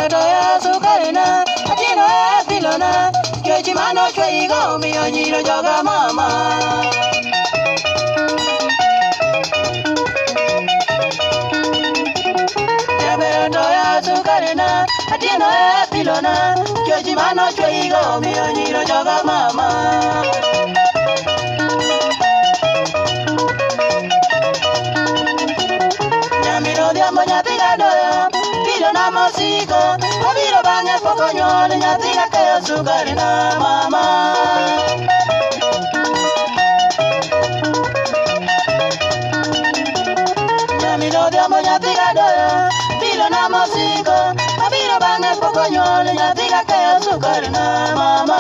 Doya sukarina, atino e filona, que chimano chuigo mi oñiro yoga mama. Doya sukarina, atino e filona, que chimano chuigo mi oñiro yoga mama. Nyamiro diambo nyatiga doya. Na músico, aviro baña poco ñole, ñatina que yo sucarina mama. Ñamiro de amo ñatiga doya, viro na músico, aviro baña poco ñole, ñatina que yo sucarina mama.